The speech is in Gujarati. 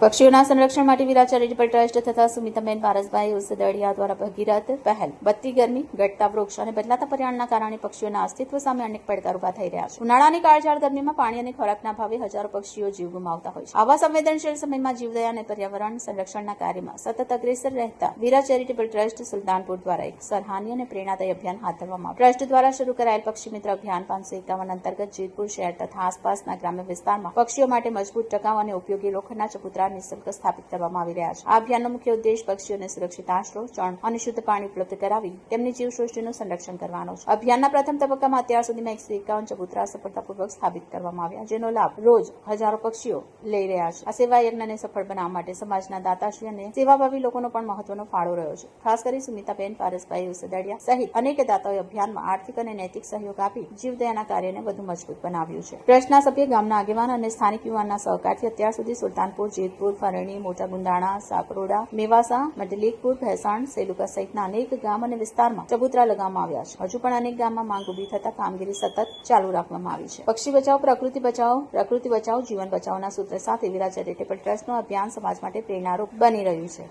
પક્ષીઓના સંરક્ષણ માટે વિરા ચેરિટેબલ ટ્રસ્ટ તથા સુમિતાબેન પારસભાઈ ઉસદડિયા દ્વારા ભગીરથ પહેલ. વધતી ગરમી, ઘટતા વૃક્ષ અને બદલાતા પર્યાવરણના કારણે પક્ષીઓના અસ્તિત્વ સામે અનેક પડકાર ઉભા થઈ રહ્યા છે. ઉનાળાની કાળઝાળ ગરમીમાં પાણી અને ખોરાકના અભાવે હજારો પક્ષીઓ જીવ ગુમાવતા હોય છે. આવા સંવેદનશીલ સમયમાં જીવદયા અને પર્યાવરણ સંરક્ષણના કાર્યમાં સતત અગ્રેસર રહેતા વિરા ચેરિટેબલ ટ્રસ્ટ સુલતાનપુર દ્વારા એક સરાહનીય અને પ્રેરણાદાયી અભિયાન હાથ ધરવામાં આવ્યું. ટ્રસ્ટ દ્વારા શરૂ કરાયેલ પક્ષી મિત્ર અભિયાન 551 અંતર્ગત જેતપુર શહેર તથા આસપાસના ગ્રામ્ય વિસ્તારમાં પક્ષીઓ માટે મજબૂત, ટકાઉ અને ઉપયોગી લોખંડના ચબૂતરા નિઃશુલ્ક સ્થાપિત કરવામાં આવી રહ્યા છે. આ અભિયાનનો મુખ્ય ઉદ્દેશ પક્ષીઓને સુરક્ષિત આશરો, ચણ અને શુદ્ધ પાણી ઉપલબ્ધ કરાવી તેમની જીવસૃષ્ટિનું સંરક્ષણ કરવાનો છે. અભિયાનના પ્રથમ તબક્કામાં અત્યાર સુધીમાં 151 ચબૂતરા સફળતાપૂર્વક સ્થાપિત કરવામાં આવ્યા, જેનો લાભ રોજ હજારો પક્ષીઓ લઈ રહ્યા છે. આ સેવા યજ્ઞને સફળ બનાવવા માટે સમાજના દાતાશ્રી અને સેવાભાવી લોકોનો પણ મહત્વનો ફાળો રહ્યો છે. ખાસ કરી સુમિતાબેન પારસભાઈ ઉસદડિયા સહિત અનેક દાતાઓએ અભિયાનમાં આર્થિક અને નૈતિક સહયોગ આપી જીવદયાના કાર્યને વધુ મજબૂત બનાવ્યું છે. ટ્રસ્ટના સભ્ય, ગામના આગેવાન અને સ્થાનિક યુવાનના સહકારથી અત્યાર સુધી સુલતાનપુર, જેતપુર, ફરણી, મોટા ગુંદાણા, સાકરોડા, મેવાસા, મડલીકપુર, ભેસાણ, સેલુકા સહિતના અનેક ગામ અને વિસ્તારમાં ચબૂતરા લગાવવામાં આવ્યા છે. હજુ પણ અનેક ગામમાં માંગ ઉભી થતા કામગીરી સતત ચાલુ રાખવામાં આવી છે. પક્ષી બચાવો, પ્રકૃતિ બચાવો, પ્રકૃતિ બચાવો, જીવન બચાવોના સૂત્ર સાથે વિરા ચેરિટેબલ ટ્રસ્ટનું અભિયાન સમાજ માટે પ્રેરણારૂપ બની રહ્યું છે.